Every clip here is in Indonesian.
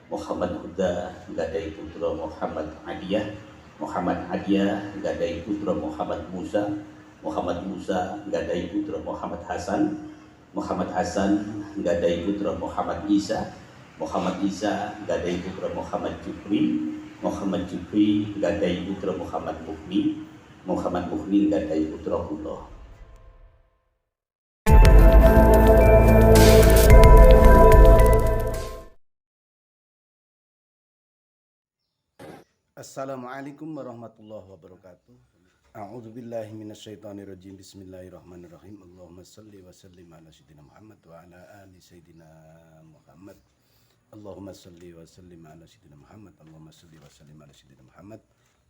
Muhammad Huda gadai putra Muhammad Adiyah, Muhammad Adiyah gadai putra Muhammad Musa, Muhammad Musa gadai putra Muhammad Hasan, Muhammad Hasan gadai putra Muhammad Isa, Muhammad Isa gadai putra Muhammad Jufri, Muhammad Jufri gadai putra Muhammad Mukhni, Muhammad Mukhni gadai putra Allah. Assalamualaikum warahmatullahi wabarakatuh. A'udzu billahi minasyaitonir rajim. Bismillahirrahmanirrahim. Allahumma shalli wa sallim ala sayyidina Muhammad wa ala ali sayyidina Muhammad. Allahumma shalli wa sallim ala sayyidina Muhammad. Allahumma shalli wa sallim ala sayyidina Muhammad.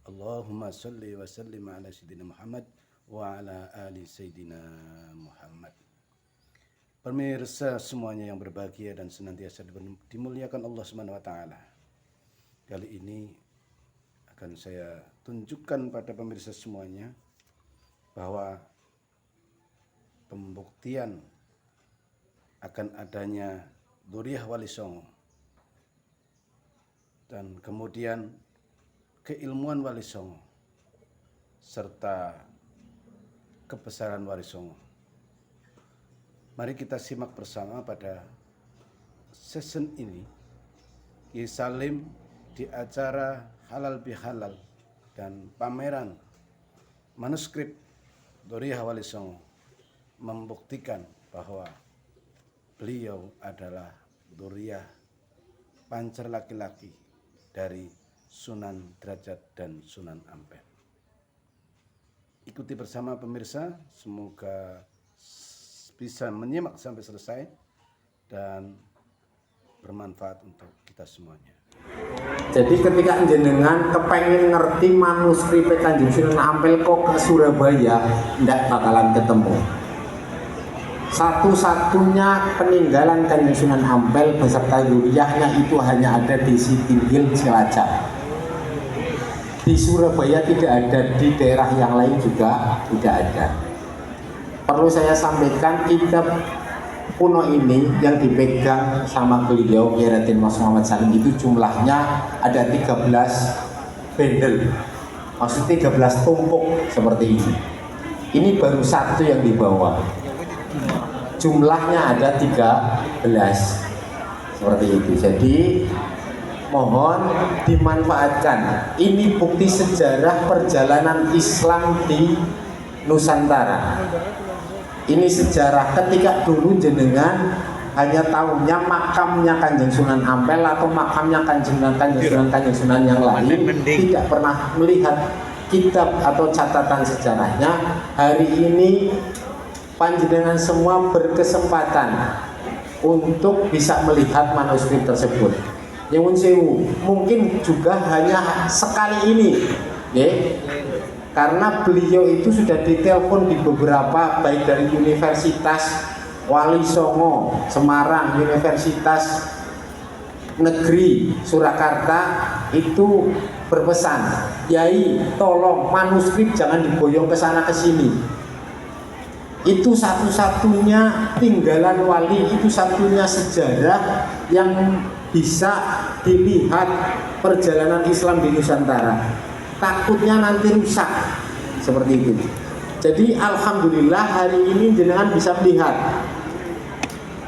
Allahumma shalli wa sallim ala sayyidina Muhammad wa ala ali sayyidina Muhammad. Pemirsa semuanya yang berbahagia dan senantiasa dimuliakan Allah Subhanahu wa taala. Kali ini akan saya tunjukkan pada pemirsa semuanya bahwa pembuktian akan adanya Dzurriyyah Wali Songo dan kemudian keilmuan Wali Songo serta kebesaran Wali Songo. Mari kita simak bersama pada season ini Kiai Salim di acara Halal Bihalal dan pameran manuskrip Dzurriyyah Wali Songo membuktikan bahwa beliau adalah dzurriyyah pancer laki-laki dari Sunan Derajat dan Sunan Ampel. Ikuti bersama pemirsa, semoga bisa menyimak sampai selesai dan bermanfaat untuk kita semuanya. Jadi ketika jenengan kepengen ngerti manuskrip Kanjeng Sunan Ampel kok ke Surabaya, ndak bakalan ketemu. Satu-satunya peninggalan Kanjeng Sunan Ampel beserta dzurriyyahnya itu hanya ada di Sitinggil Cilacap. Di Surabaya tidak ada, di daerah yang lain juga tidak ada. Perlu saya sampaikan, kitab kuno ini yang dipegang sama beliau Kiai Raden Mas Muhammad Salim itu jumlahnya ada 13 bendel, maksudnya 13 tumpuk seperti ini. Ini baru satu yang dibawa, jumlahnya ada 13 seperti itu. Jadi mohon dimanfaatkan. Ini bukti sejarah perjalanan Islam di Nusantara. Ini sejarah ketika dulu jenengan hanya tahunya makamnya Kanjeng Sunan Ampel atau makamnya Kanjeng Sunan yang lain, tidak pernah melihat kitab atau catatan sejarahnya. Hari ini panjenengan semua berkesempatan untuk bisa melihat manuskrip tersebut. Nyuwun sewu, mungkin juga hanya sekali ini, ya. Karena beliau itu sudah ditelepon di beberapa, baik dari Universitas Wali Songo Semarang, Universitas Negeri Surakarta, itu berpesan, Yai tolong manuskrip jangan diboyong ke sana ke sini. Itu satu-satunya tinggalan wali, itu satunya sejarah yang bisa dilihat perjalanan Islam di Nusantara. Takutnya nanti rusak seperti itu. Jadi alhamdulillah hari ini jenengan bisa melihat.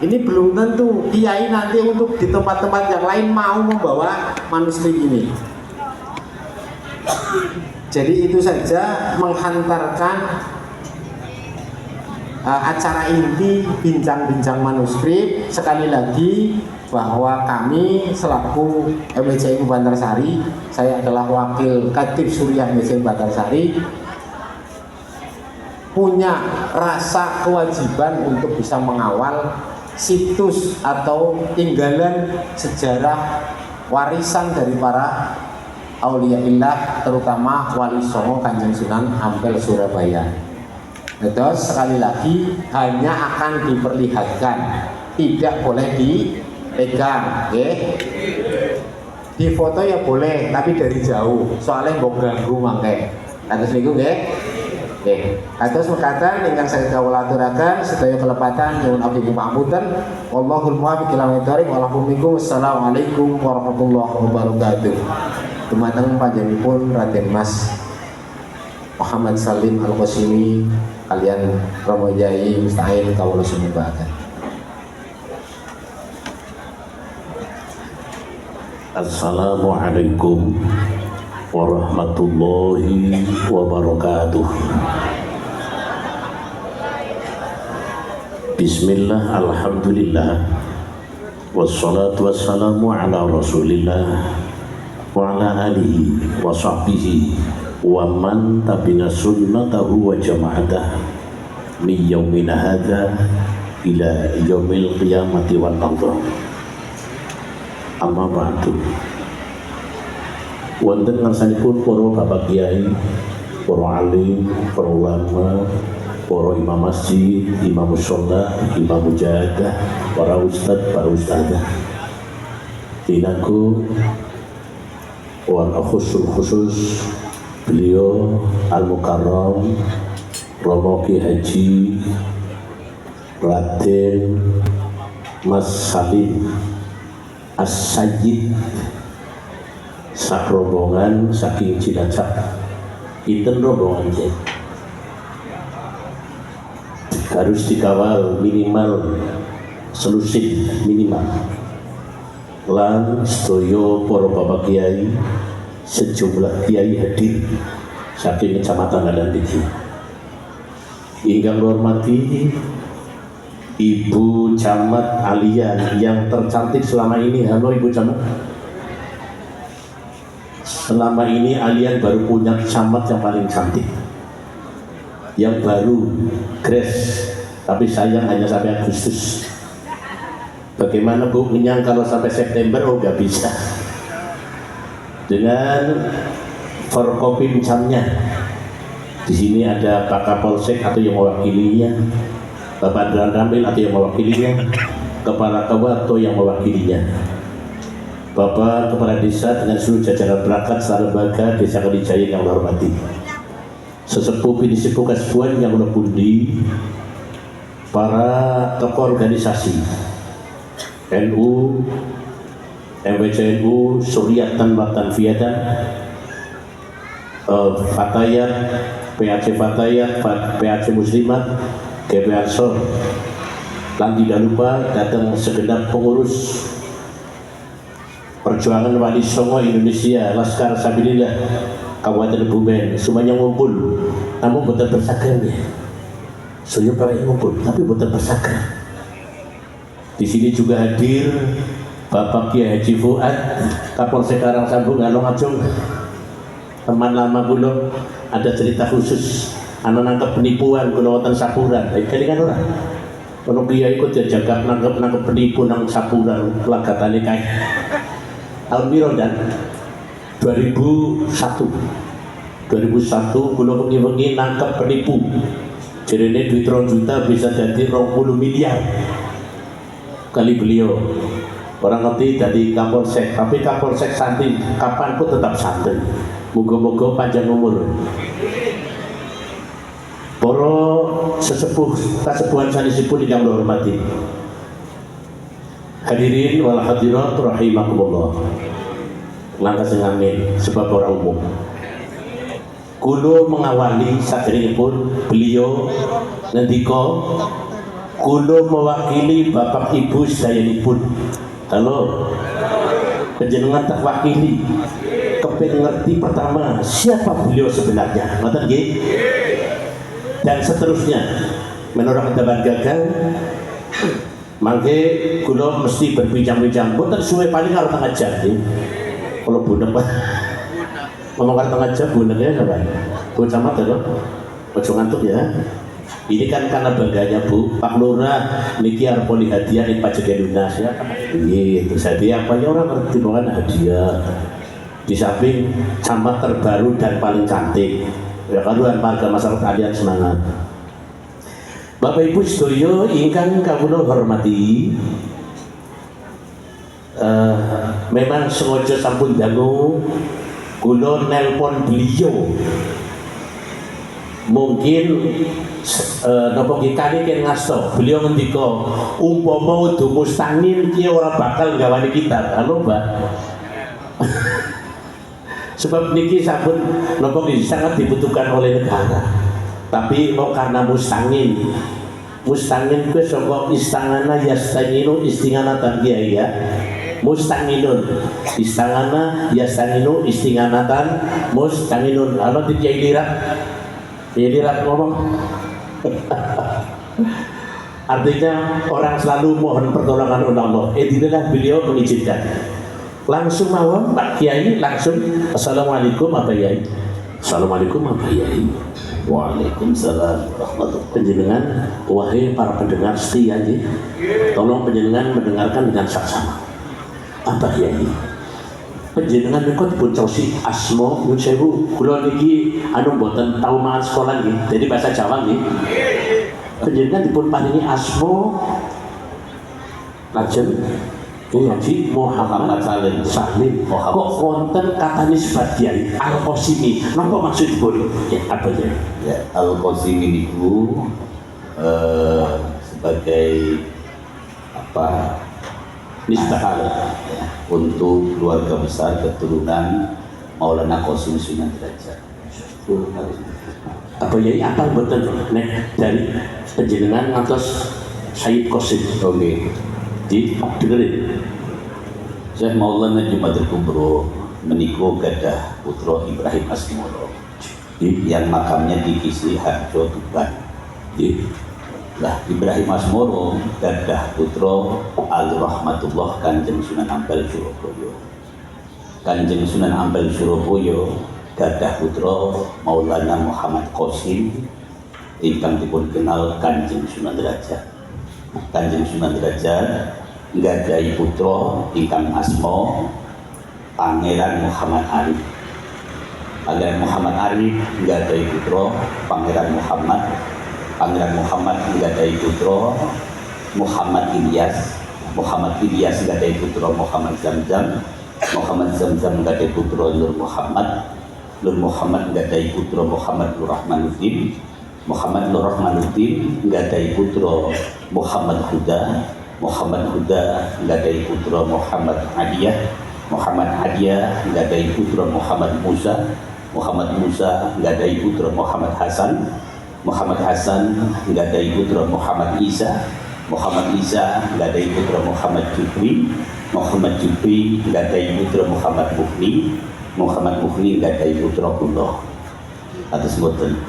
Ini belum tentu kiai nanti untuk di tempat-tempat yang lain mau membawa manuskrip ini. Jadi itu saja menghantarkan acara inti bincang-bincang manuskrip. Sekali lagi bahwa kami selaku MWCI Bantarsari, saya adalah wakil Khatib Suriah MWCI Bantarsari, punya rasa kewajiban untuk bisa mengawal situs atau tinggalan sejarah warisan dari para auliyaillah, terutama Wali Songo Kanjeng Sunan Ampel Surabaya. Terus sekali lagi hanya akan diperlihatkan, tidak boleh dipegang, okay? Di foto ya boleh, tapi dari jauh, soalnya mau ganggu mangke. Terus niku nggih. Oke, kados mekaten ingkang saged kawula aturaken sedaya kelepatan nyuwun abdi pamunten. Wallahul muwaffiq ila aqwamit thoriq. Wassalamualaikum warahmatullahi wabarakatuh. Dumateng panjenenganipun Raden Mas Muhammad Salim Al-Qasimi kalian Romo Yai Musta'in kawula sumebaaken. Assalamualaikum warahmatullahi wabarakatuh. Bismillah, alhamdulillah, wassalatu wassalamu ala rasulillah wa ala alihi wa sahbihi wa man tabina sunnatahu wa jama'atah min yaumina hadha ila yaumil qiyamati wal nadhar. Amma ba'du. Wonten ngarsanipun para bapak kiai, para alim, para ulama, para imam masjid, imam mushola, imam mujahadah, para ustadzah. Dinaku wan khusus beliau Al-Mukarram Romo Ki Haji Raden Mas Salim As-Sayyid sak rombongan saking Cilacap. Pinten rombongan cek harus dikawal minimal selusih minimal lan sedaya para bapak kiai sejumlah kiai hadir saking kecamatan Ngadan iki. Ingkang hormati Ibu Camat Alia yang tercantik selama ini. Halo Ibu Camat. Selama ini Alian baru punya camat yang paling cantik, yang baru grace, tapi sayang hanya sampai Agustus. Bagaimana Bu Menyang kalau sampai September? Oh nggak bisa. Dengan forkopimcamnya di sini ada Pak Kapolsek atau yang mewakilinya, Bapak Andran Ramil atau yang mewakilinya, Kepala Kawato yang mewakilinya, Bapak Kepala Desa dengan seluruh jajaran perangkat lembaga Desa Kadijaya yang hormati, sesepuh bini sepuh kasbuan yang pundi, para tokoh organisasi NU, MWCNU, Suryatan Watan Fiadan, Fatayat, PAC Fatayat, PAC Muslimat, GP Ansor, dan tidak lupa datang segenap pengurus Perjuangan Wali Songo Indonesia, Laskar Sabilillah Kabupaten Bumen, semuanya ngumpul, namun bukan bersakan ya. Soalnya pakai ngumpul, tapi bukan bersakan. Di sini juga hadir Bapak Kiai Haji Fuad, Kapolsek Karangsambung Ngalong Ajung, teman lama kulo. Ada cerita khusus, anak nangkep penipuan kulo wonten Sapuran. Kali kan orang, kalau Kiai ikut jaga nangkep penipu nang Sapuran, lagatane kae. Tahun piro dan 2001 kulo wengi-wengi nangkep penipu. Jarene duit 2 juta bisa jadi 20 miliar. Kali beliau orang ngerti dari Kapolsek, tapi Kapolsek santri kapanpun tetap santri. Moga-moga panjang umur. Para sesepuh kasepuhan sanesipun yang hormati, hadirin wal hadirat rahimakumullah. Langkah sing amin sebab orang umum. Kulo mengawali saderengipun beliau ngendika, kulo mewakili Bapak Ibu sedayanipun. Halo. Panjenengan tak wakili. Kepen ngerti pertama siapa beliau sebenarnya. Ngoten nggih? Dan seterusnya menurut kedaban gagal. Mangke kula mesti berbincang-bincang, mboten suwe paling karo tengah jam nggih. Kalau bunek Pak. Ngomong karo tengah jam bunek ya Pak. Bu Camat lho. Ojo ngantuk ya. Ini kan karena bangganya Bu, Pak Lurah niki arep poli hadiah ning pajak Indonesia. Gitu. Jadi apa ya orang ngerti banget hadiah. Di samping camat terbaru dan paling cantik. Ya karuan warga masyarakat kalian semangat. Bapak Ibu sedaya ingkang kawula hormati, memang sengaja sampun dangu kula nelpon beliau mungkin nopo kikane kan ngasto beliau ngendika umpama udu mustangil ki ora bakal gawani kita kalau Mbak sebab niki sampun nopo sangat dibutuhkan oleh negara tapi mau karena mustangil ku saka istangana yastanginu istinganatan kiai ya mustangilun istangana yastanginu istinganatan mustangilun kalau di kiai lirat ngomong artinya orang selalu mohon pertolongan oleh Allah inilah beliau mengizinkan langsung mawon Pak Kiai langsung assalamualaikum apa Yai assalamualaikum apa Yai Waalaikumsalam warahmatullahi penjenengan wahai para pendengar setia tolong penjenengan mendengarkan dengan saksama apa Yai penjenengan niku dipun cosi asma nyuwun sewu kula niki anu mboten tau mangan sekolah nggih jadi bahasa Jawa nggih penjenengan dipun paringi asma lajeng Haji Muhammad Salim kok konten kata nisbat Kiai Al-Qasimi napa maksudipun ya apa ya Al-Qasimi niku sebagai apa nisbah ya, untuk keluarga besar keturunan Maulana Qasim Sunan Derajat. Apa ya apa betul nek dari penjenengan ngantos Sayyid Qasim. Oke. Dengerin. Syekh Maulana Jumadil Kubro menika gadah putra Ibrahim Asmoro yang makamnya di Kisli Harjo Tuban. Lah Ibrahim Asmoro gadah putra Al-Rahmatullah Kanjeng Sunan Ampel Surabaya. Kanjeng Sunan Ampel Surabaya gadah putra Maulana Muhammad Qasim ingkang dipun kenal Kanjeng Sunan Derajat. Kanjeng Sunan Derajat nggadahi putra ingkang asma Pangeran Muhammad Arif. Pangeran Muhammad Arif nggadahi putra Pangeran Muhammad. Pangeran Muhammad nggadahi putra Muhammad Ilyas. Muhammad Ilyas nggadahi putra Muhammad Zamzam. Muhammad Zamzam nggadahi putra Nur Muhammad. Nur Muhammad nggadahi putra Muhammad Nur Rahmanuddin. Muhammad Nur Rahmanuddin nggadahi putra Muhammad Huda. Muhammad Huda nggadahi putra Muhammad Hadiyah. Muhammad Hadiyah nggadahi putra Muhammad Musa. Muhammad Musa nggadahi putra Muhammad Hasan. Muhammad Hasan nggadahi putra Muhammad Isa. Muhammad Isa nggadahi putra Muhammad Jufri. Muhammad Jufri nggadahi putra Muhammad Mukhni. Muhammad Mukhni nggadahi putra Abdullah. Atas boten.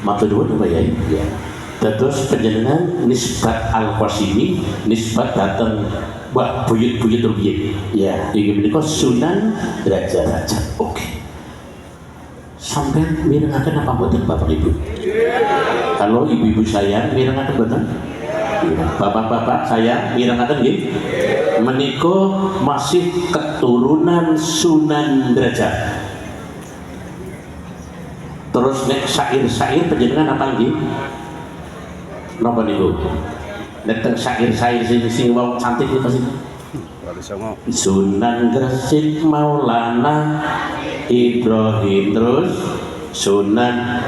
Matur nuwun Pak Yai. Ya. Terus penjenengan nisbat Al-Qasimi nisbat datang Mbah buyut-buyut rupiah. Ya, Iki menika Sunan Derajat. Oke. Sampai mirengaken apa mboten Bapak Ibu? Kalau ibu-ibu saya mirengaken mboten? Bapak-bapak saya mirengaken nggih? Menika masih keturunan Sunan Derajat. Terus nek syair-syair penjenengan apa nggih? Napa niku? Nek teng syair-syair sing wong cantik iki pasti Sunan Gresik Maulana Ibrahim terus Sunan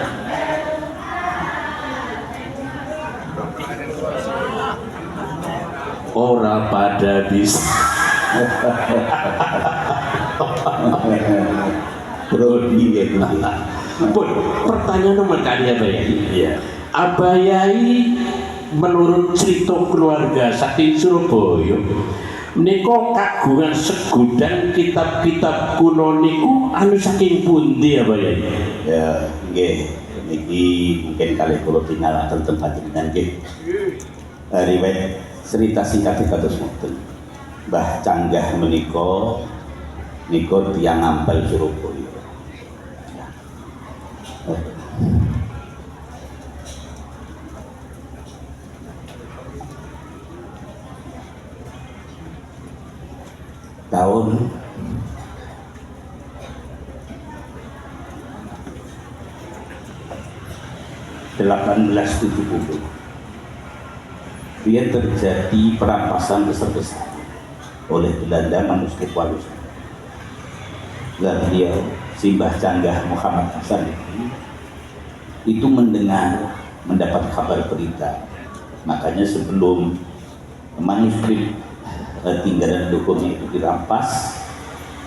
ora pada bisa Pun pertanyaan nomor kali apa ya? Iya. Apa Yai menurut cerita keluarga saking Surabaya niku kagungan segudang kitab-kitab kuno niku anu saking pundi apa Yai? Ya, nggih. Niki mungkin kali kula tinggal tempat jenengan nggih. Riwayat cerita singkat kados ngoten. Mbah Canggah menika tiyang Ampel Surabaya. Tahun 1870 dia terjadi perampasan besar-besar oleh Belanda manuskrip Walus. Dan beliau Simbah Canggah Muhammad Hasan itu mendapat kabar berita. Makanya sebelum manuskrip tinggalan leluhurnya itu dirampas,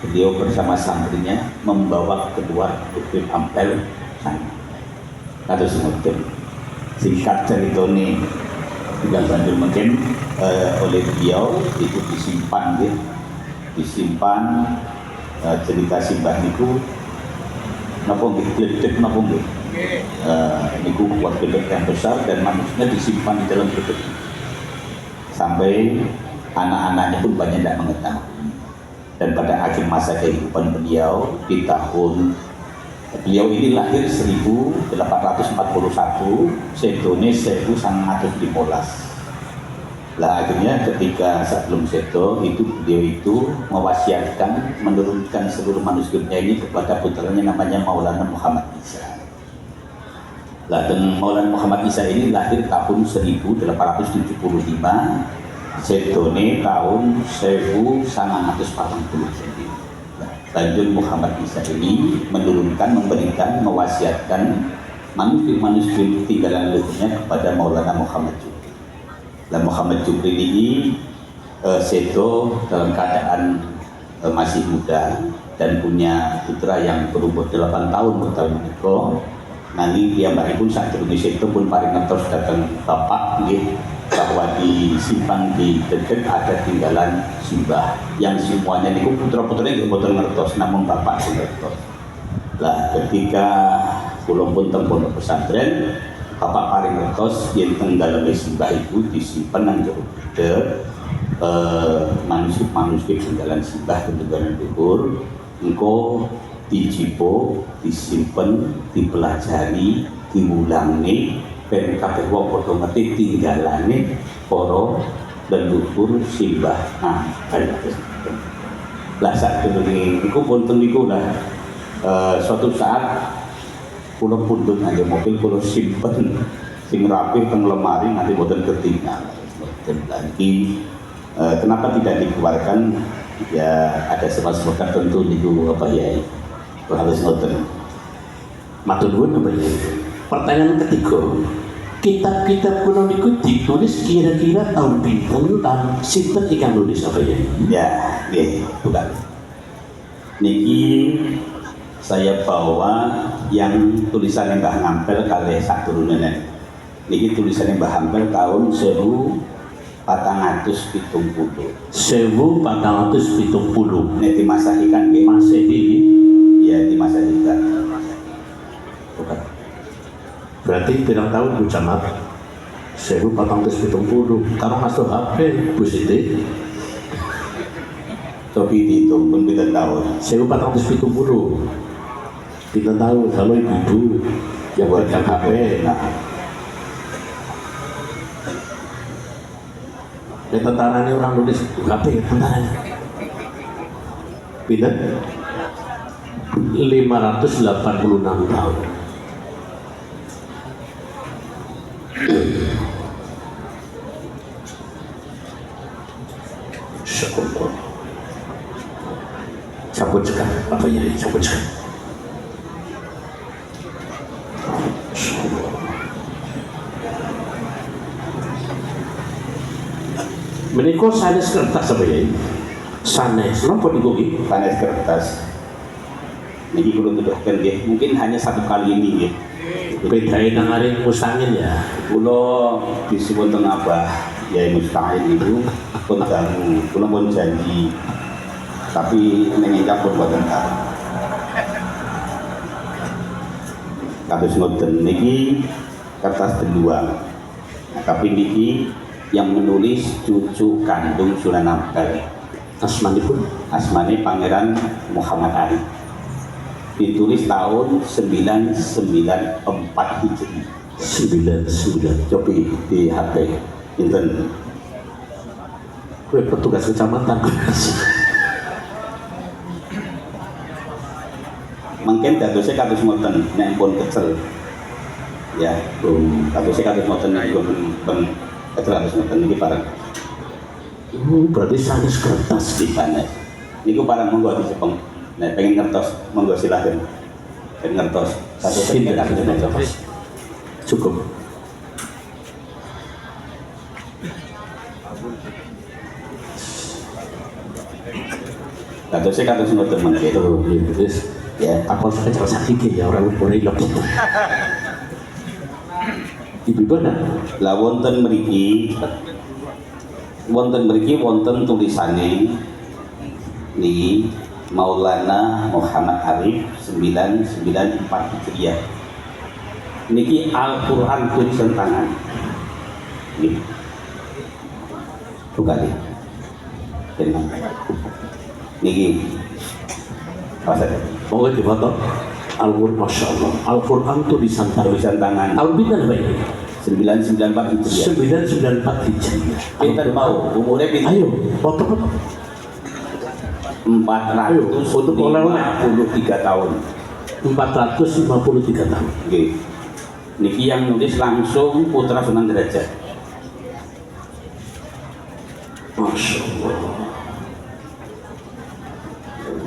beliau bersama santrinya membawa kedua manuskrip ampel sana. Atau semuanya singkat ceritanya tidak banjur mungkin oleh beliau itu disimpan ya. Disimpan cerita simbah niku napa nggih gledek napa nggih niku buat gledek yang besar dan manuskripnya disimpan di dalam gledek sampai anak-anaknya pun banyak tidak mengetahui. Dan pada akhir masa kehidupan beliau di tahun beliau ini lahir 1841, setone 1915. Lah akhirnya ketika sebelum seto itu beliau itu mewasiatkan menurunkan seluruh manuskripnya ini kepada putranya namanya Maulana Muhammad Isa. Lah dan Maulana Muhammad Isa ini lahir tahun 1875, setone tahun 1940. Banjur Muhammad Isa ini memberikan, mewasiatkan manuskrip-manuskrip tinggalan leluhurnya kepada Maulana Muhammad Jubri. Dan Muhammad Jubri ini seto dalam keadaan masih muda dan punya putra yang berumur 8 tahun putra menika. Nanti dia pun saat Indonesia itu pun paling ngertos datang bapak bahwa disimpan di dekat ada tinggalan simbah yang semuanya niku putra-putranya nggih boten ngertos, namun bapak sing ngertos. Lah ketika kula pun teng pondok pesantren, bapak paling ngertos yen tenggalane simbah itu disimpan nang jero manuskrip tinggalan simbah tenggalan luhur engko dijipo, disimpen, dipelajari, diulangi ben kabeh wong padha ngerti tinggalane para leluhur simbah ampel. Lah sakdurunge niku wonten niku lah suatu saat kula pundhut nganggo mobil kula simpen sing rapih teng lemari nanti boten ketinggal. Lagi kenapa tidak dikeluarkan? Ya ada sebab-sebab tertentu niku apa ya? Harus ngoten. Matur nuwun Bapak Yai. Pertanyaan ketiga, kitab-kitab kuno niku ditulis kira-kira tahun pinten dan sinten ingkang nulis apa ya? Ya, nggih, bukan. Niki saya bawa yang tulisan Mbah Ngampel kalih sadurunge. Niki tulisan Mbah Ngampel tahun 1470. 1470. Nek dimasahikan nggih. Masehi. Iya, dimasahikan. Bukan. Berarti pirang tahun Bu Camat? 1470. Karo masuk HP Bu Siti. Cobi dihitung pun pinten tahun. 1470. Pinten tahun kalau ibu yang Buat pegang HP. Nah, ya tentaranya orang nulis HP tentaranya. Pinten? 586 tahun. Syukur. Cabut sekarang, apa ya? Cabut sekarang. Menikah sanes kertas apa ya? Sanes, nopo niku iki? sanes kertas. Niki kula tuduhkan nggih, mungkin hanya satu kali ini nggih. Bedain nang aring mustangin ya. Kula disuwun teng Abah Yai Mustahil itu pun dangu, kula pun janji. Tapi ning ingkang pun boten tahu. Kados ngoten niki kertas kedua. Nah, tapi niki yang menulis cucu kandung Sunan Ampel. Asmanipun Asmane Pangeran Muhammad Ali. Ditulis tahun 994 Hijri. 99. Cobi di HP pinten. Kue petugas kecamatan. Mungkin dadosnya kados ngoten nek pun kecel. Ya, dadosnya kados ngoten nek pun kecel kados ngoten iki barang Berarti sanes kertas di sanes. Niku barang monggo disepeng. Nah, pengen ngertos, monggo silahkan. Pengen ngertos. Satu Sinten kan sinten ngertos. Cukup. Kados saya kados ngoten mangke. Itu terus Ya. apa suka cara sakit ya orang boleh lok. Ibu benar. Lah wonten mriki wonten tulisane niki Maulana Muhammad Arif 994 Hijriah. Niki Al-Qur'an tulisan tangan. Niki. Bukan nih. Tenang. Niki. Apa saja? Monggo difoto. Al-Qur'an Masya Allah. Al-Quran tulisan tangan. Tulisan tangan. Tahun pinten apa ini? 994 Hijriah. 994 Hijriah. Pinten mau umurnya pinten? Ayo, foto-foto. 453 tahun. 453 tahun. Oke. Niki yang nulis langsung putra Sunan Derajat. Masya Allah.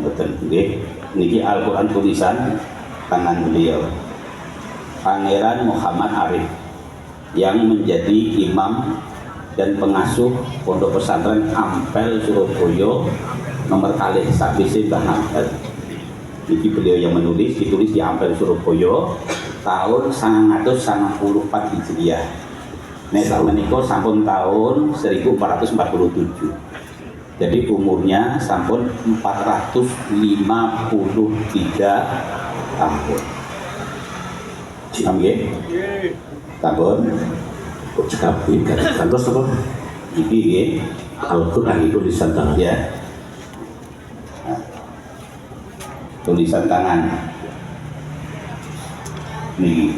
Betul, nggih. Niki Al-Qur'an tulisan tangan beliau. Pangeran Muhammad Arif yang menjadi imam dan pengasuh Pondok Pesantren Ampel Surabaya nomor kalih sakwise Mbah Ampel. Niki beliau yang menulis, ditulis di Ampel Surabaya tahun 1994 Hijriah. Nek sakmenika sampun tahun 1447. Jadi umurnya sampun 453 tahun. Nggih. Tahun Kok cekap ini kan? Terus apa? iki nggih. Al-Quran tulisan tangan. Ya. Nah, tulisan tangan. Nih.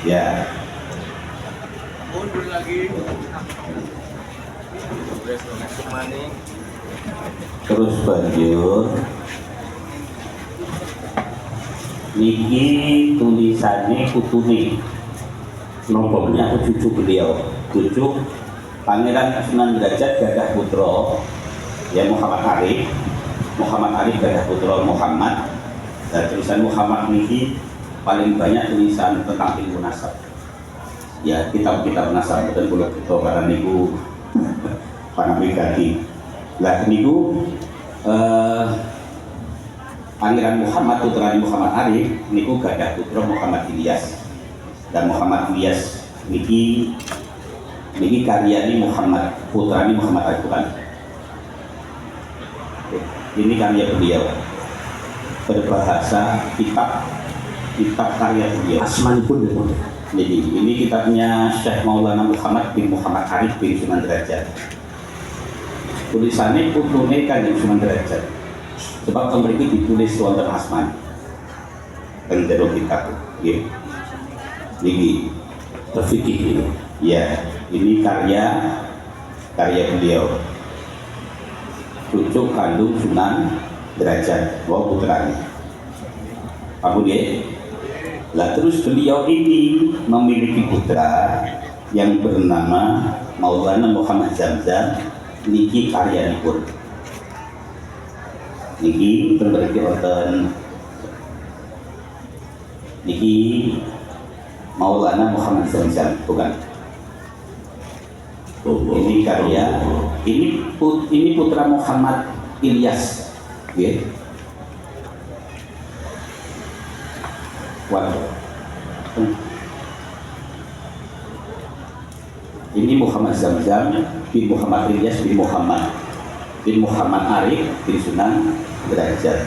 Ya. Mundur lagi. Terus banjur niki tulisannya putune nomornya cucu beliau, cucu Pangeran Sunan Derajat gadah putra ya Muhammad Arif gadah putra Muhammad. Dan tulisan Muhammad niki paling banyak tulisan tentang ilmu nasab. Ya kitab-kitab nasab dan kula kita karena niku para pribadi. Lah niku Pangeran Muhammad putra Muhammad Arif niku gadah putra Muhammad Ilyas. Dan Muhammad Ilyas niki karyani Muhammad putrani Muhammad Arif bukan. Ini karya beliau berbahasa kitab karya beliau. Asmanipun ya. Jadi ini kitabnya Syekh Maulana Muhammad bin Muhammad Arif bin Sunan Derajat. Tulisannya putune Kanjeng Sunan Derajat. Sebab memiliki ditulis wonten asman. Teng jero kitab. Nggih. Niki Terfikih ini. ya, ini karya beliau. Cucu kandung Sunan Derajat, bahwa putranya. Apa dia? Lah terus beliau ini memiliki putra yang bernama Maulana Muhammad Zamzam. Niki karyanipun. Niki berarti wonten niki Maulana Muhammad Zamzam bukan. Ini karya ini putra Muhammad Ilyas, ya. Waduh. Ini Muhammad Zamzam bin Muhammad Ilyas bin Muhammad Arif bin Sunan Derajat.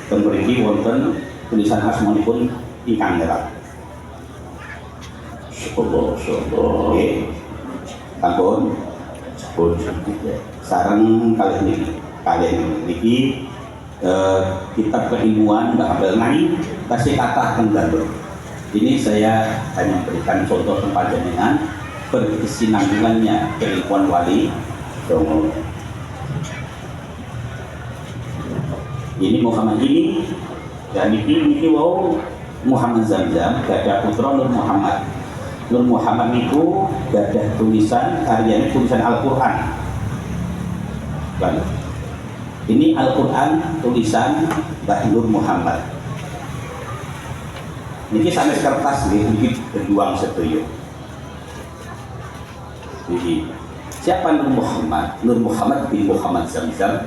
Mriki wonten tulisan asmanipun ingkang nyerat. Allah. Nggih. Sampun sareng kalian niki kitab keilmuan Mbah Abel Nai kasih kata tenggal. Ini saya hanya berikan contoh tempat jenengan berkesinambungannya keilmuan wali Songo. Ini Muhammad ini dan niki wau Muhammad Zamzam gadah putra Nur Muhammad. Nur Muhammad itu gadah tulisan karyanya tulisan Al-Qur'an. Ini Al-Quran tulisan Mbah Nur Muhammad. Ini sampai kertas ini berjuang sedoyo. Jadi siapa Nur Muhammad? Nur Muhammad bin Muhammad Zamzam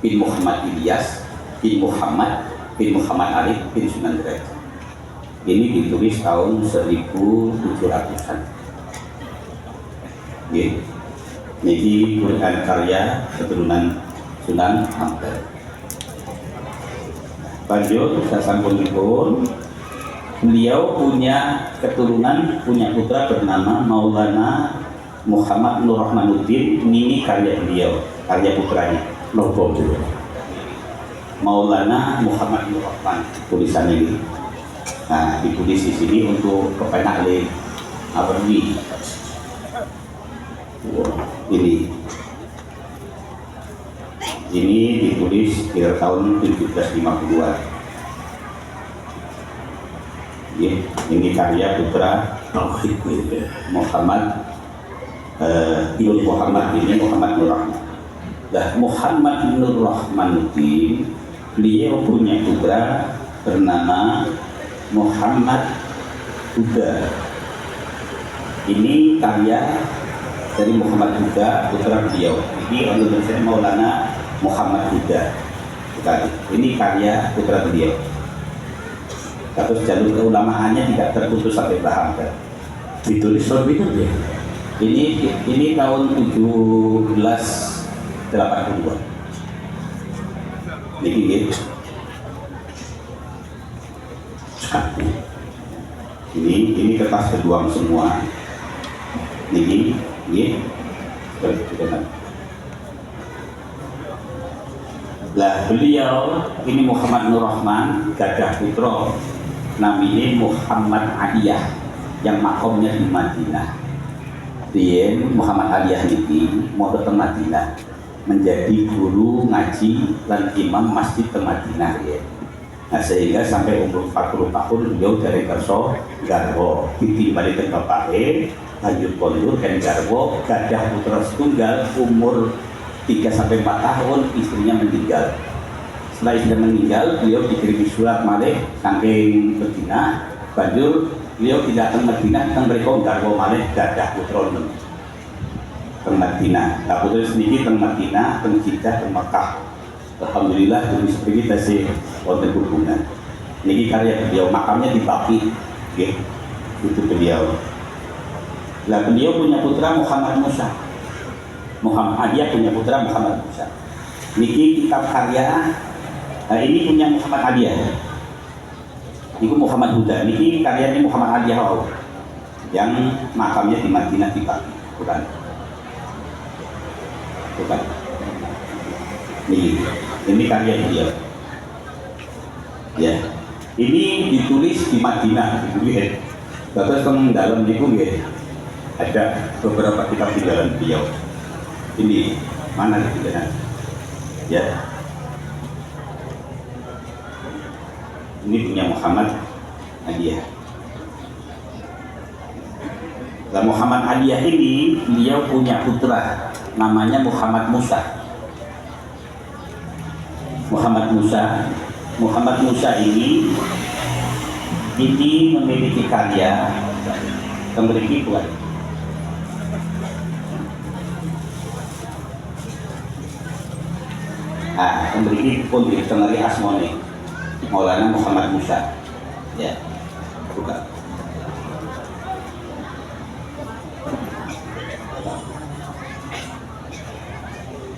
bin Muhammad Ilyas bin Muhammad Arif bin Sunan Derajat. Ini ditulis tahun 1700-an. Ini Quran karya keturunan Sunan Ampel. Lanjut, saya sampun-pun. Beliau punya keturunan, punya putra bernama Maulana Muhammad Nur Rahmanuddin. Ini karya beliau, karya putranya. Nopo Maulana Muhammad Nur Rahman, tulisan ini. Nah, ditulis di sini untuk kepenak oleh Aberwi. Ini ditulis di tahun 1752. Ini karya putra Muhammad Ibn Muhammad, ini Muhammad Nur Rahman. Nah, Muhammad Nur Rahmanuddin, beliau punya putra bernama Muhammad Huda. Ini karya dari Muhammad Huda, putra beliau. Ini Indonesia Maulana Muhammad Huda. Ini karya putra beliau. Terus jalur keulamaannya tidak terputus sampai paham. ditulis lebih kan ya? Ini tahun 1782. Ini gitu. Ini kertas berjuang semua. Ini. Lah beliau ini Muhammad Nur Rahman gadah putra namanya Muhammad Adiyah yang makomnya di Madinah. Dia Muhammad Adiyah ini mau ke Madinah menjadi guru ngaji dan imam masjid ke Madinah ya. Nah sehingga sampai umur 40 tahun beliau dari kerso garwo ditimbali ke bapake lanjut kondur kan garwo gadah putra setunggal umur 3-4 tahun istrinya meninggal. Setelah istrinya meninggal, beliau dikirimi surat malih saking Madinah. Banjur beliau tidak ke Madinah, teng mriku garwa malih gadah putra nem. Teng Madinah. Lah putra sedikit teng Madinah, teng Jeddah, teng Mekah. Alhamdulillah demi seperti tasih wonten hubungan. Niki karya beliau, makamnya di Baqi. Nggih. Itu beliau. Lah beliau punya putra Muhammad Musa. Muhammad Adiyah punya putra Muhammad Musa. Niki kitab karya. Nah ini punya Muhammad Adiyah. Ini Muhammad Huda. Niki karyanya Muhammad Adiyah yang makamnya di Madinah di Baqi. Bukan. Ini karya beliau. Ya. Ini ditulis di Madinah. Terus teng dalam niku nggih ada beberapa kitab di dalam beliau. Ini mana di sana? Ya. Ini punya Muhammad Adiyah. Nah, Muhammad Adiyah ini beliau punya putra namanya Muhammad Musa. Muhammad Musa ini memiliki karya memiliki buat memiliki pun ditengeri asmone Maulana Muhammad Musa ya bukan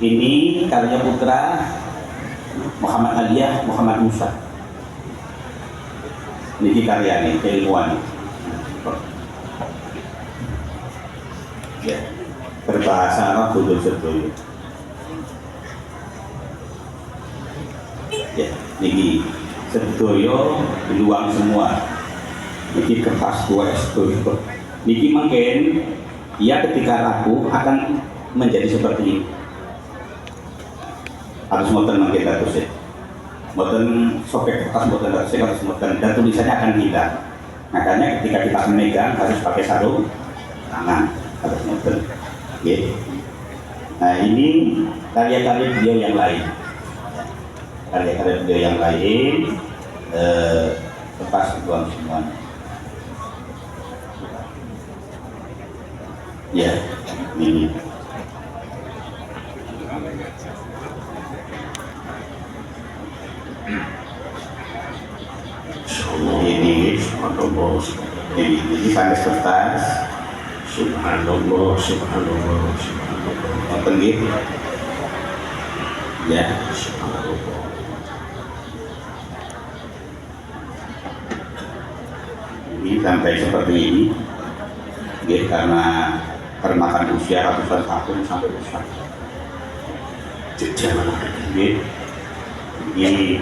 ini karya putra Muhammad Adiyah Muhammad Musa ini karyanya keilmuan ya berbahasa Arab betul betul ya, niki sedoyo diluang semua. Niki kertas dua sedoyo. Niki mungkin ya ketika rapuh akan menjadi seperti ini. Harus moten mungkin terus ya. Moten sobek kertas moten harus moten dan tulisannya akan hilang. Makanya ketika kita memegang harus pakai sarung tangan harus moten. Ya. Nah ini karya-karya beliau yang lain. karya-karya beliau yang lain lepas dibuang semuanya. Ya, ini. Ini subhanallah, ini panas kertas. Subhanallah, subhanallah, subhanallah. Apa gitu? Ya, Subhanallah. ini sampai seperti ini. Ya, karena termakan usia ratusan tahun sampai rusak. Jangan Ya, ini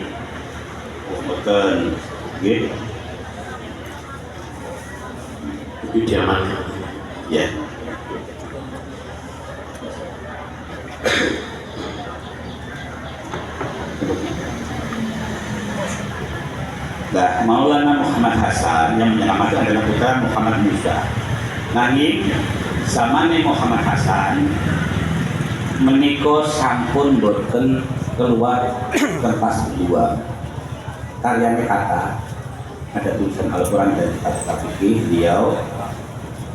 betul. Ya, itu zaman. ya. Nah, Maulana Muhammad Hasan yang menyelamatkan adalah putra Muhammad Musa. Nanging zamane Muhammad Hasan menika sampun boten keluar kertas kedua. Karyanya kata ada tulisan Al-Quran dan kata fikih beliau,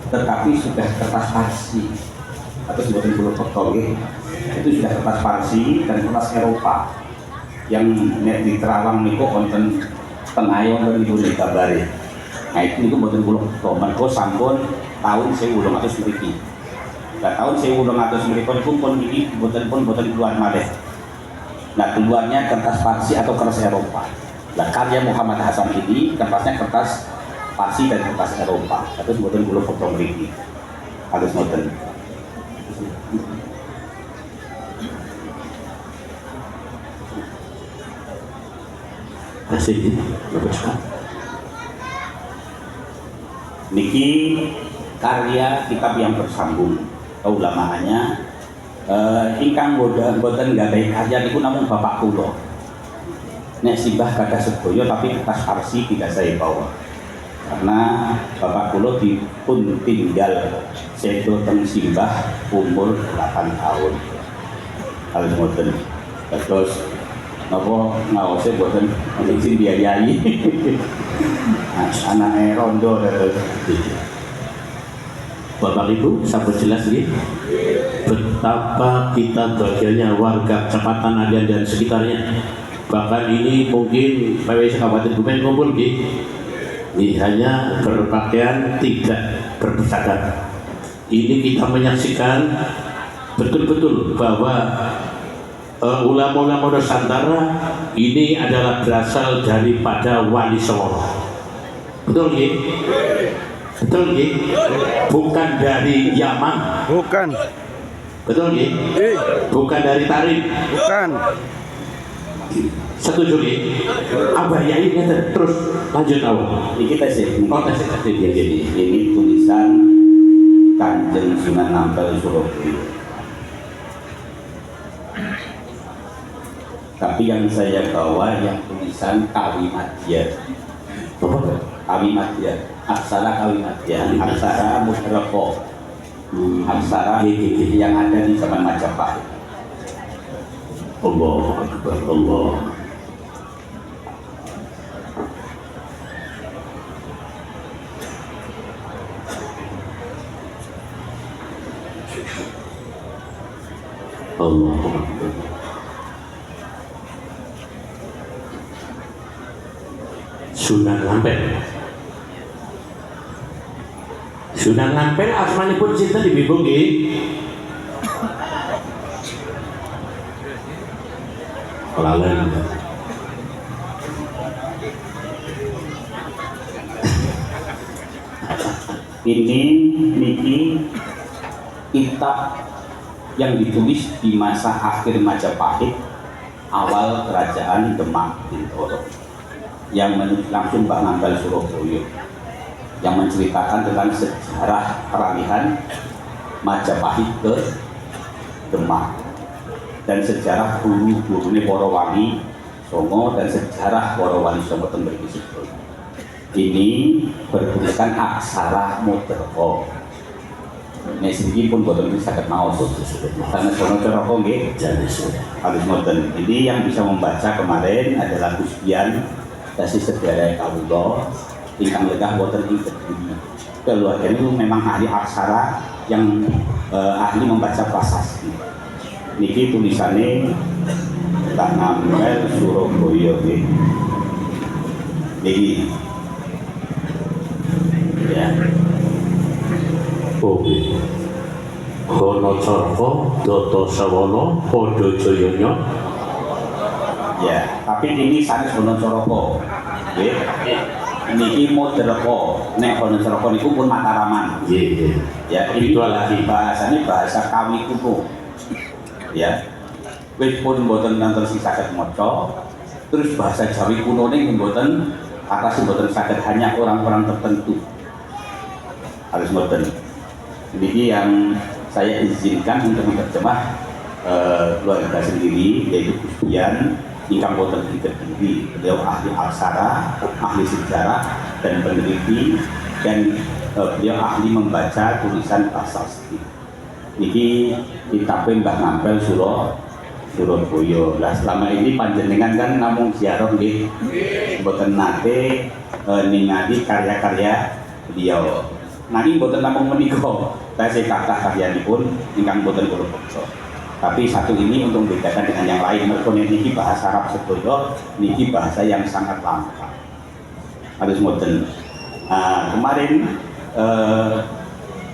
tetapi sudah kertas farsi atau sebutan bulu potong itu sudah kertas farsi dan kertas Eropa yang di Terawang niku konten Tengayon dan ibu dikabari. Nah itu buatan bulu potong. Mereka sampun tahun 1800 mriki. Nah tahun 1800 mriki pun ini buatan keluar malih. Nah keluarnya kertas farsi atau kertas Eropa. Nah karya Muhammad Hasan ini kertasnya kertas farsi dan kertas Eropa. Terus buatan bulu potong mriki. Harus modern. Asik ini, bagus kan? Niki karya kitab yang bersambung. Ulamaannya ingkang boten gadai karya niku namung bapak kula. Nek simbah gadah sedaya tapi kertas farsi tidak saya bawa. Karena bapak kula dipun tinggal sedo teng simbah umur 8 tahun. Kalau ngoten. Terus napa ngawase boten izin biayai. Anake rondo Bapak Ibu, sampai jelas nih betapa kita bahagianya warga Kecamatan Adian dan sekitarnya. Bahkan ini mungkin PWS Kabupaten Bumen kumpul ini hanya berpakaian tidak berpusaka. Ini kita menyaksikan betul-betul bahwa ulama-ulama Nusantara ini adalah berasal daripada Wali Songo. Betul ya? Betul ya? Bukan dari Yaman. Bukan. Betul ya? Bukan dari Tarim. Bukan. Setuju ya? Abah ya ini terus lanjut awal. Ini kita sih. Oh, kasih dia. Ini tulisan Kanjeng Sunan Ampel Surabaya. Tapi yang saya bawa yang tulisan Kawimadya. Kawimadya, aksara Kawimadya, aksara Musreko, aksara yang ada di zaman Majapahit. Allah Akbar, Allah. Allah Akbar. Sunan Ampel. Sunan Ampel asmanipun sinten Ibu nggih? Lalen. Ini niki kitab yang ditulis di masa akhir Majapahit, awal kerajaan Demak Bintoro, yang menulis langsung Mbah Ngambal Surabaya, yang menceritakan tentang sejarah peralihan Majapahit ke Demak dan sejarah guru-gurune para wali Songo dan sejarah para wali Songo teng mriki. Ini bertuliskan aksara Moderna. nek sriki pun boten saged maos. Karena sono cara kok nggih harus ngoten. Ini yang bisa membaca kemarin adalah Gus Dian dasi sedherek kawula ingkang legah boten ing kediri. Keluarga itu memang ahli aksara yang ahli membaca prasasti. Niki tulisannya Mbah Ngampel Surabaya nggih. Niki ya. Oke. Hono Carko, Doto Sawono, Podo Joyonya. Ya, tapi ini sanes Hono Caraka. Nggih. Niki Moderko. Nek Hono Caraka niku pun Mataraman. Nggih. Ya, ini bahasanya bahasa Kawi kuno. Ya. Wis pun mboten nanten sing saged maca. Terus bahasa Jawi kuno ning mboten kata sing mboten saged hanya orang-orang tertentu. Harus mboten. Ini yang saya izinkan untuk menerjemah keluarga sendiri, yaitu Gus Dian ingkang boten kediri. Beliau ahli aksara, ahli sejarah dan peneliti, dan beliau ahli membaca tulisan prasasti. Niki kitabnya Mbah Ngampel Surabaya. Lah selama ini panjenengan kan namung ziarah nggih, boten nate ningali karya-karya beliau. Nanging boten namung menika, tasih kathah karyanipun ingkang boten kula baca. Tapi satu ini untuk membedakan dengan yang lain, mergo niki bahasa Arab sedaya, niki bahasa yang sangat langka. Harus modern. Kemarin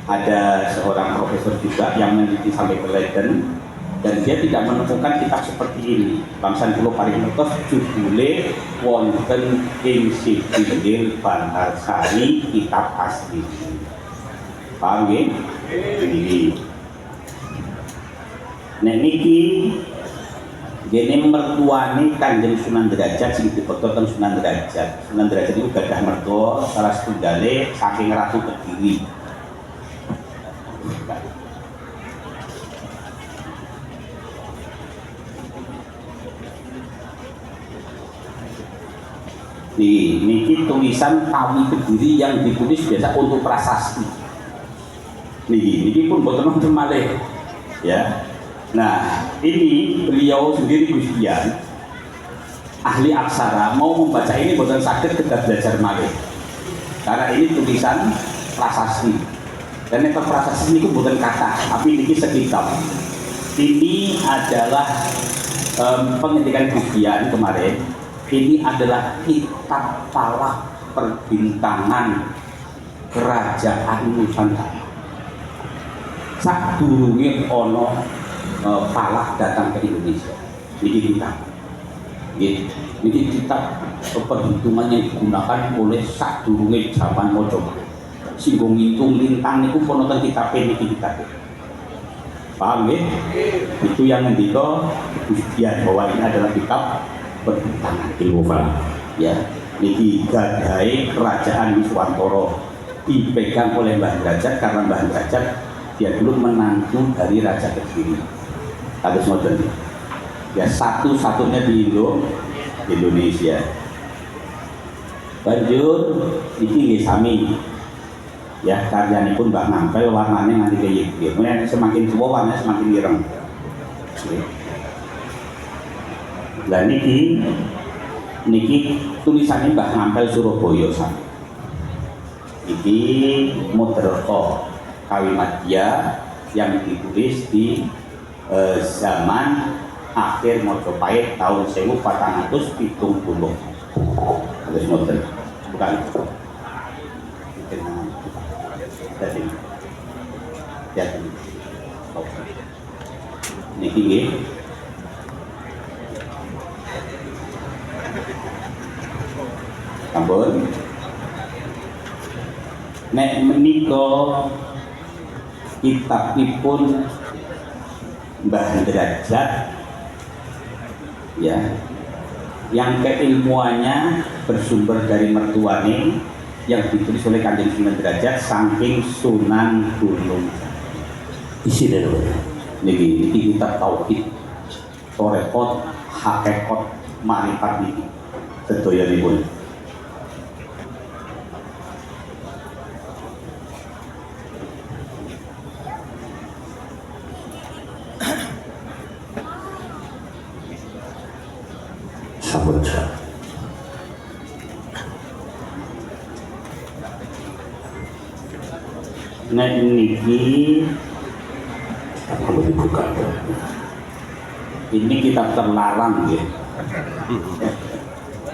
ada seorang profesor juga yang meneliti sampai ke Leiden, dan dia tidak menemukan kitab seperti ini. Bangsan kula paring ngertos judule wonten ing Sidinggil Bantarsari kitab asli. Paham nggih? Ini. Nek niki gene mertuane Kanjeng Sunan Derajat sing dipoto teng Sunan Derajat. Sunan Derajat itu gadah mertua salah setunggale saking Ratu Kediri. Niki tulisan Kawi Kediri yang ditulis biasa untuk prasasti. Niki pun boten wonten malih. Ya. Nah, ini beliau sendiri Gus Dian ahli aksara mau membaca ini boten saged kedah belajar malih. Karena ini tulisan prasasti. Dan nek prasasti niku boten kata, tapi niki sekitab. Ini adalah pengendikan Gus Dian kemarin. Ini adalah kitab palak perbintangan kerajaan Nusantara. Sadurunge ana palak datang ke Indonesia. Niki kitab. Niki kitab perhitungan yang digunakan oleh sadurunge zaman Majapahit. Sing ngitung lintang niku pun nonton kitab niki kitab. Paham nggih? Itu yang ngendika Gus Dian bahwa ini adalah kitab perhitungan ilmu falak. Ya, niki gadahe kerajaan Nuswantara dipegang oleh Mbah Derajat karena Mbah Derajat dia dulu menantu dari Raja Kediri. Harus modern. Ya satu-satunya di Indonesia. Banjur iki nggih sami. Ya karyanipun Mbah Ngampel warnane nganti kaya iki. Mulane semakin tua warnanya semakin ireng. Lah niki tulisannya Mbah Ngampel Surabaya sami. Iki Moderko Kawimadya yang ditulis di zaman akhir Majapahit tahun 1470. Harus modern, bukan? Jadi, niki nggih. Sampun. Nek menika kitabipun Mbah Derajat ya, yang keilmuannya bersumber dari mertuane yang ditulis oleh Kanjeng Sunan Derajat saking Sunan Gunung. Isine lho. Niki kitab tauhid, torekot, hakikat, makrifat niki sedoyanipun. Sampun Pak. Nek niki Apa dibuka? ini kitab terlarang ya.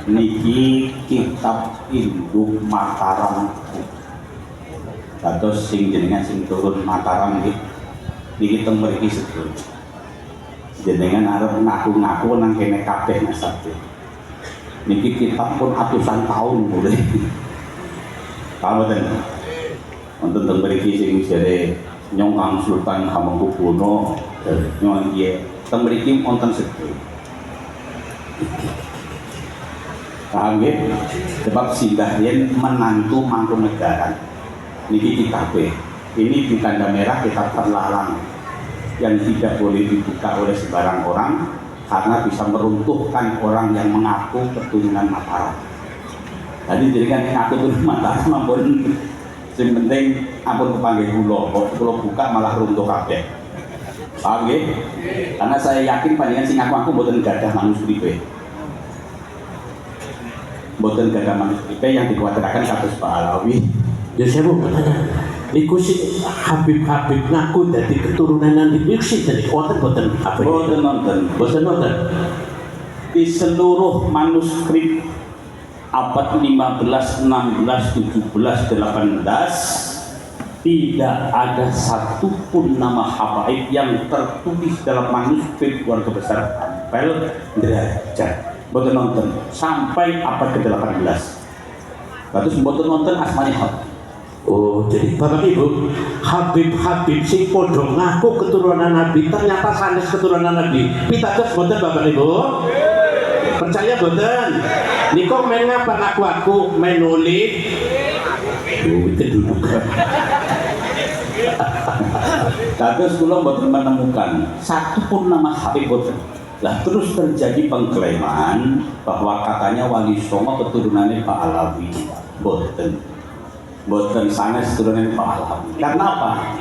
Niki kitab induk Mataram. Kados sing jenengan sing turun Mataram nggih. Niki teng mriki sedulur. Jenengan arep ngaku-ngaku nang kene kabeh nasabe. Niki kitab pun atusan tahun mulai. Kamu ten. Wonten teng mriki sing jare Nyong Kang Sultan Hamengkubuwono nyong nggih teng mriki wonten sedulur. Paham nggih? Sebab singgah yen menantu Mangkunegaran. Niki kitabnya. Ini di tanda merah kitab terlarang yang tidak boleh dibuka oleh sembarang orang karena bisa meruntuhkan orang yang mengaku keturunan Mataram. Jadi kan ngaku keturunan Mataram ampun sing penting ampun kepanggih kula buka malah runtuh kabeh. Paham nggih? Karena saya yakin panjenengan sing ngaku mboten gadah manuskrip. Mboten gadah manuskrip yang dikuatiraken kados Pak Alawi. Ya saya mau bertanya, niku sih Habib-Habib ngaku dari keturunan Nabi sih dari boten apa? Boten nonton. Di seluruh manuskrip abad 15, 16, 17, 18 tidak ada satupun nama habaib yang tertulis dalam manuskrip keluarga besar Ampel Derajat. Boten nonton sampai abad ke-18. Terus boten nonton asmane Habib. Oh, jadi Bapak Ibu, Habib-Habib sing padha ngaku keturunan Nabi ternyata sanes keturunan Nabi. Pitados boten Bapak Ibu? Percaya boten? Niku men ngapa ngaku aku menulis? Oh, itu duduk. Terus kula boten menemukan satu pun nama Habib boten. Lah terus terjadi pengklaiman bahwa katanya Wali Songo keturunannya Pak Alawi. Boten sanes keturunan Pak Alawi. Karena apa?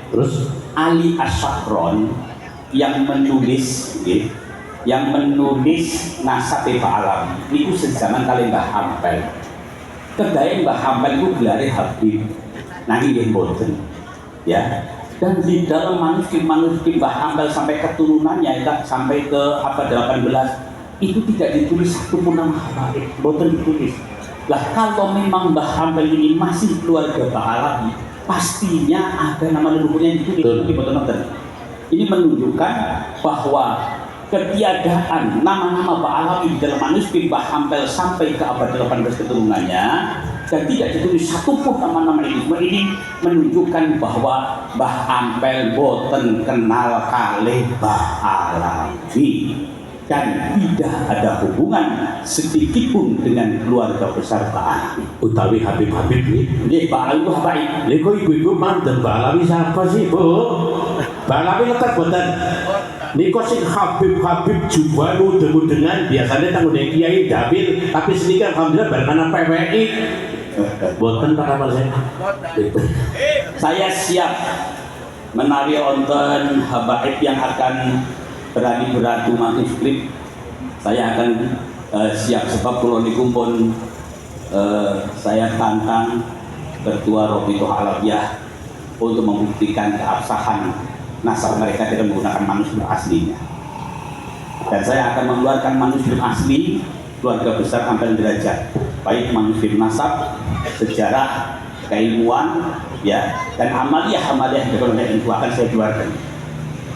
Terus Ali Asyakron yang menulis nasab Pak Alawi itu sejaman kali Mbah Hampel. Kedai Mbah Hampel itu gelare Habib. Nah ini boten. Ya. Dan di dalam manuskrip Mbah Hampel sampai keturunannya sampai ke abad 18 itu tidak ditulis satu pun nama Habib. Boten ditulis. Lah kalau memang Mbah Hampel ini masih keluarga Pak Alawi, pastinya ada nama leluhurnya yang ditulis di boten. Ini menunjukkan bahwa ketiadaan nama-nama Pak Alawi di dalam manuskrip Mbah Hampel sampai ke abad 18 keturunannya dan tidak ditulis satupun nama-nama ini menunjukkan bahwa Mbah Hampel boten kenal kalih Mbah Alawi dan tidak ada hubungan sedikitpun dengan keluarga besar Pak Alawi. utawi Habib-Habib ini. Nggih, Pak Alawi itu Habib. Niku ibu-ibu manten Mbak Alawi siapa sih, Bu? Mbak Alawi letak boten. Niku sing Habib-Habib juga mudeng-mudengan biasanya tanggung dari Kiai Dabil, tapi sedikit alhamdulillah bareng PWI. Boten Pak Kamal saya. Saya siap menari onten habaib yang akan berani beradu manuskrip. Saya akan siap sebab kula niku pun saya tantang Ketua Rabithah Alawiyah untuk membuktikan keabsahan nasab mereka dengan menggunakan manuskrip aslinya. Dan saya akan mengeluarkan manuskrip asli keluarga besar Ampel Derajat, baik manuskrip nasab, sejarah, keilmuan, ya, dan amaliyah yang itu akan saya keluarkan.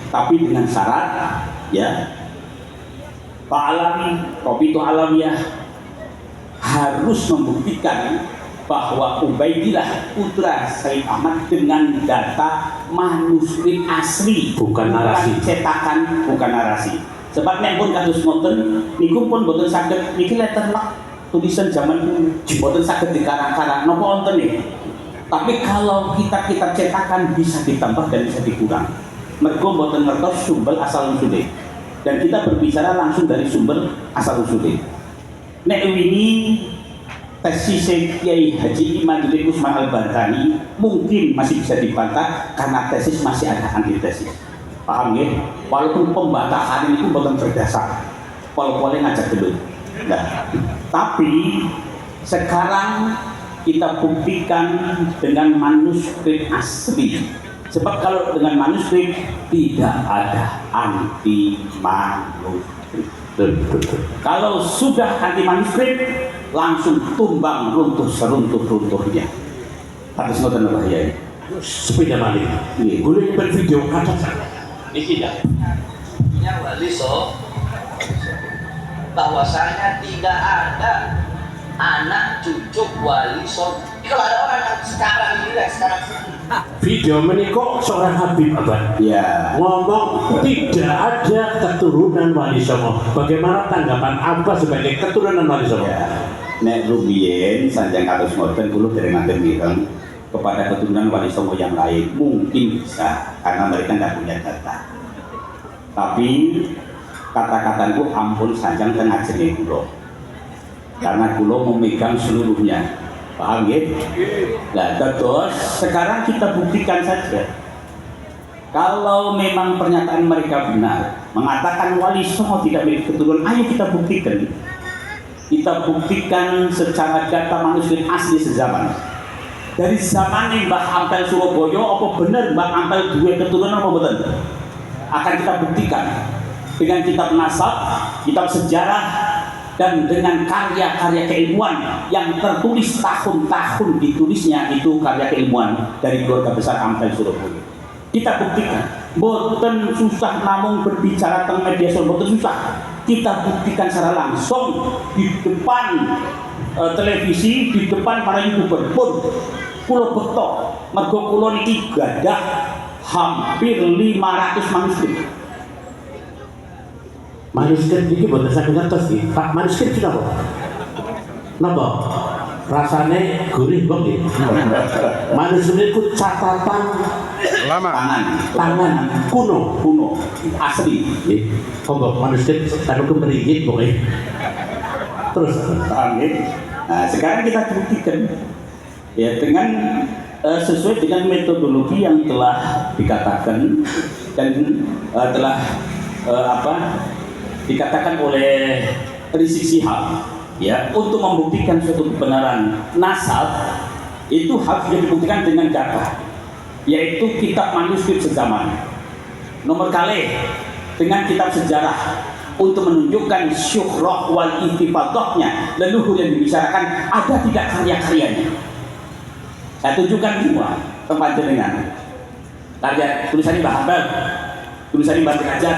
Tapi dengan syarat, ya, Pak Alawi, Rabithah Alawiyah harus membuktikan bahwa Ubaidillah putra Said Ahmad dengan data manuskrip asli, bukan narasi, cetakan, bukan narasi. Sebab nek pun kados ngoten niku pun boten saged niki letterlock tulisan zaman boten saged dikarang-karang napa wonten nggih. Tapi kalau kitab-kitab cetakan bisa ditambah dan bisa dikurang. Mergo boten ngertos sumber asal usule. Dan kita berbicara langsung dari sumber asal usule. Nek ini tesis Kiai Haji Imaduddin Usman Al-Bantani mungkin masih bisa dibantah karena tesis masih ada antitesis. Paham ya? Walaupun pembatahan ini pun bukan berdasar, walaupun ngajak dulu. Nah, tapi sekarang kita buktikan dengan manuskrip asli. Sebab kalau dengan manuskrip tidak ada anti manuskrip. Kalau sudah anti manuskrip langsung tumbang runtuh seruntuh-runtuhnya. Harus ngoten apa ya? Sepeda maling. Boleh bervideo kata Ini tidak. Yang Wali So bahwasanya tidak ada anak cucu Wali So. Kalau ada orang yang sekarang ini video menikah seorang Habib Abad Ya. ngomong tidak ada keturunan Wali Songo. Bagaimana tanggapan Abah sebagai keturunan Wali Songo? Ya. Nek rumiyin sanjang kados ngoten kula derengaken mireng kepada keturunan Wali Songo yang lain mungkin bisa karena mereka tidak punya data. Tapi kata-kataku ampun sanjang tengah jeneng kula. Karena kula memegang seluruhnya. Paham ya? Nah, terus sekarang kita buktikan saja. Kalau memang pernyataan mereka benar, mengatakan Wali Songo tidak milik keturunan, ayo kita buktikan. Kita buktikan secara data manuskrip asli sezaman. Dari zaman Mbah Ampel Surabaya, apa benar Mbah Ampel dua keturunan apa betul? Akan kita buktikan dengan kitab nasab, kitab sejarah, dan dengan karya-karya keilmuan yang tertulis tahun-tahun ditulisnya itu karya keilmuan dari keluarga besar Ampel Surabaya. Kita buktikan, boten susah namun berbicara tentang media sosial boten susah. Kita buktikan secara langsung di depan televisi, di depan para YouTuber pun kula bekto mergo kula niki gadah hampir 500 manuskrip. Manuskrip ini buatan saya ngertos sih. Pak, manuskrip sudah kok. Napa? Rasanya gurih bang ya. Manuskrip itu catatan tangan kuno asli. Kok manuskrip anu kemerigit pokoknya. Terus Paham ya? Nah, sekarang kita buktikan ya dengan sesuai dengan metodologi yang telah dikatakan dan telah dikatakan oleh Rizik Syihab ya, untuk membuktikan suatu kebenaran nasab itu harus dibuktikan dengan data, yaitu kitab manuskrip sezaman. Nomor kali dengan kitab sejarah untuk menunjukkan syuhrah wal intifadohnya, leluhur yang dibicarakan ada tidak karya-karyanya. Saya tunjukkan semua tempat jenengan. Karya tulisannya Mbah Ampel, tulisannya Mbah Derajat,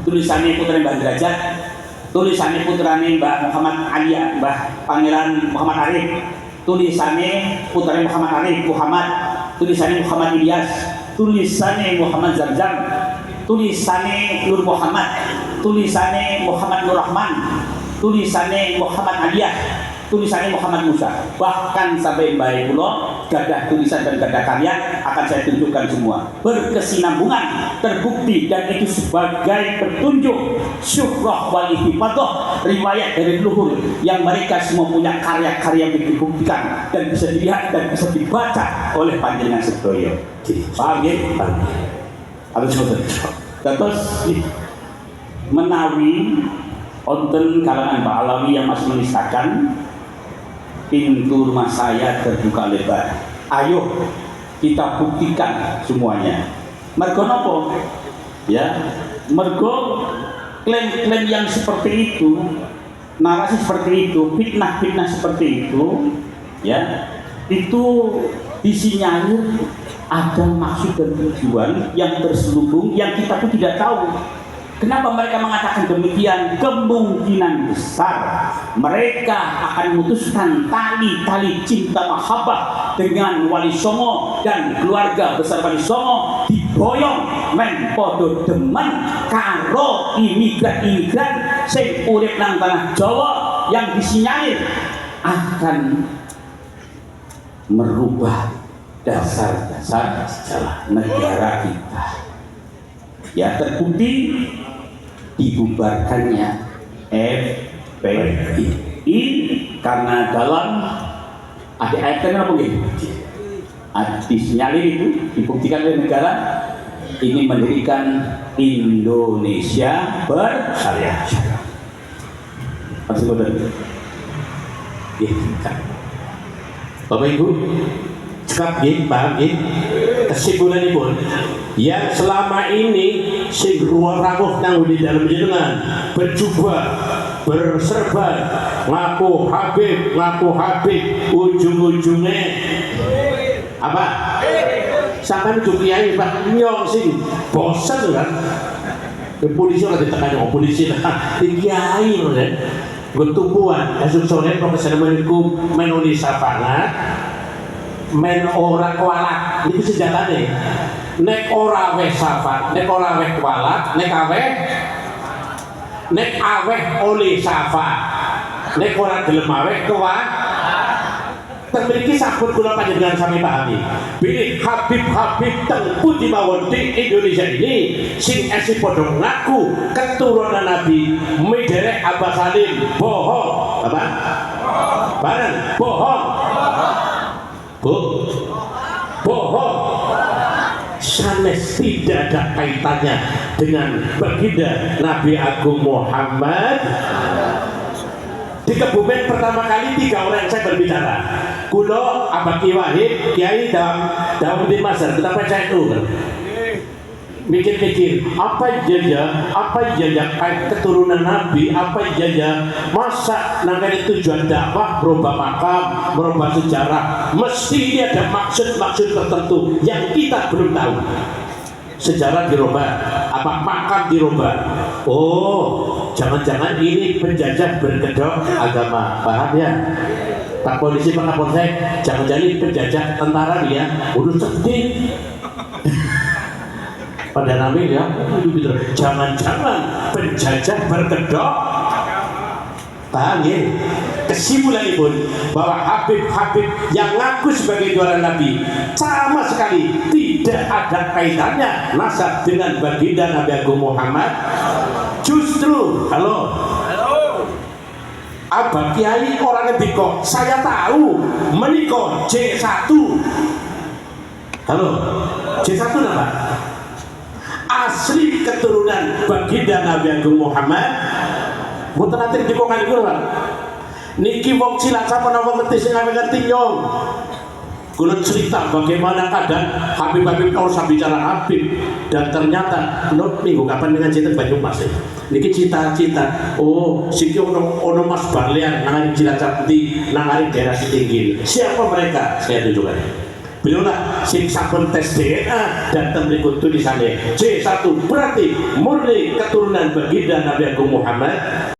tulisannya putranya Mbah Derajat, tulisannya putranya Mbah Muhammad Ali, Mbah Pangeran Muhammad Arif, tulisannya putranya Muhammad Arif Muhammad, tulisannya Muhammad Ilyas, tulisannya Muhammad Zamzam, tulisannya Nur Muhammad, tulisannya Muhammad Nur Rahman, tulisannya Muhammad Aliyah, tulisannya Muhammad Musa. Bahkan sampai Mbak Pulo gadah tulisan dan gadah karya akan saya tunjukkan semua, berkesinambungan, terbukti, dan itu sebagai petunjuk syuhrah wal istifadah riwayat dari leluhur yang mereka semua punya karya-karya yang dibuktikan dan bisa dilihat dan bisa dibaca oleh panjenengan sedaya. Paham ya? Harus betul. Terus menawi onten kalangan Pak Alawi yang masih menistakan, pintu rumah saya terbuka lebar. Ayo kita buktikan semuanya. Mergo nopo? Ya, mergo klaim-klaim yang seperti itu, narasi seperti itu, fitnah-fitnah seperti itu, ya, itu disinyalir ada maksud dan tujuan yang terselubung yang kita pun tidak tahu. Kenapa mereka mengatakan demikian? Kemungkinan besar mereka akan memutuskan tali-tali cinta mahabbah dengan Wali Songo dan keluarga besar Wali Songo diboyong men podo demen karo imigran-imigran sing urip nang tanah Jawa yang disinyalir akan merubah dasar-dasar sejarah negara kita. Ya, terbukti dibubarkannya FPI karena dalam ayat-ayatnya apa gitu? Disinyalir itu dibuktikan oleh negara ini mendirikan Indonesia bersyariah. Masih benar. Bapak Ibu, cekap nggih, paham nggih? Kesimpulanipun, yang selama ini sing rawuh nang di dalam jenengan berjubah, berserban, ngaku Habib, ujung-ujungnya apa? Sampai itu kiai Pak nyong sing bosen kan? Polisi ora ditekan polisi kiai lho kan. Tumpuan esuk sore profesional niku menuli sapangat men ora kualat niku senjatane nek ora weh safat nek ora weh kualat nek aweh oleh safat nek ora gelem aweh kuat memiliki sabut kula panjenengan sami pahami pilih Habib teng pundi mawon di Indonesia ini sing esi padha ngaku keturunan Nabi miderek Abah Salim bohong apa? Barang bohong bohong sanes tidak ada kaitannya dengan baginda Nabi Agung Muhammad. Di Kebumen pertama kali 3 orang saya berbicara. Kulo Abah Ki Wahid, Kiai Daud Masar, kita percaya itu kan. Mikir-mikir, apa jajah keturunan Nabi, apa jajah masa nangkani tujuan dakwah, berubah makam, berubah sejarah, mesti ada maksud-maksud tertentu yang kita belum tahu. Sejarah dirubah, apa makam dirubah. Oh, jangan-jangan ini penjajah berkedok agama, paham ya? Pak Polisi, Pak Kapolsek, jangan-jangan ini penjajah tentara dia, udah sedih. Pada namanya ya, jangan-jangan penjajah berkedok, paham ya? Kesimpulan pun bahwa Habib yang ngaku sebagai juara Nabi sama sekali tidak ada kaitannya nasab dengan baginda Nabi Agung Muhammad. Justru Abah Kiai orang ngendika saya tahu menika J1 J1 apa? Asli keturunan baginda Nabi Agung Muhammad. Mboten nate dikongan iku lho, niki wong Cilacap menapa ngerti sing ngerti nyong. Kula cerita bagaimana keadaan Habib kalau saya bicara Habib dan ternyata minggu kapan dengan cerita Banyumas niki cita-cita siki ono Mas Barlian nang Cilacap di nang daerah Sitinggil. Siapa mereka? Saya tunjukkan. Beliau lah sing sampun tes DNA dan berikut tulisannya J1 berarti murni keturunan baginda Nabi Agung Muhammad.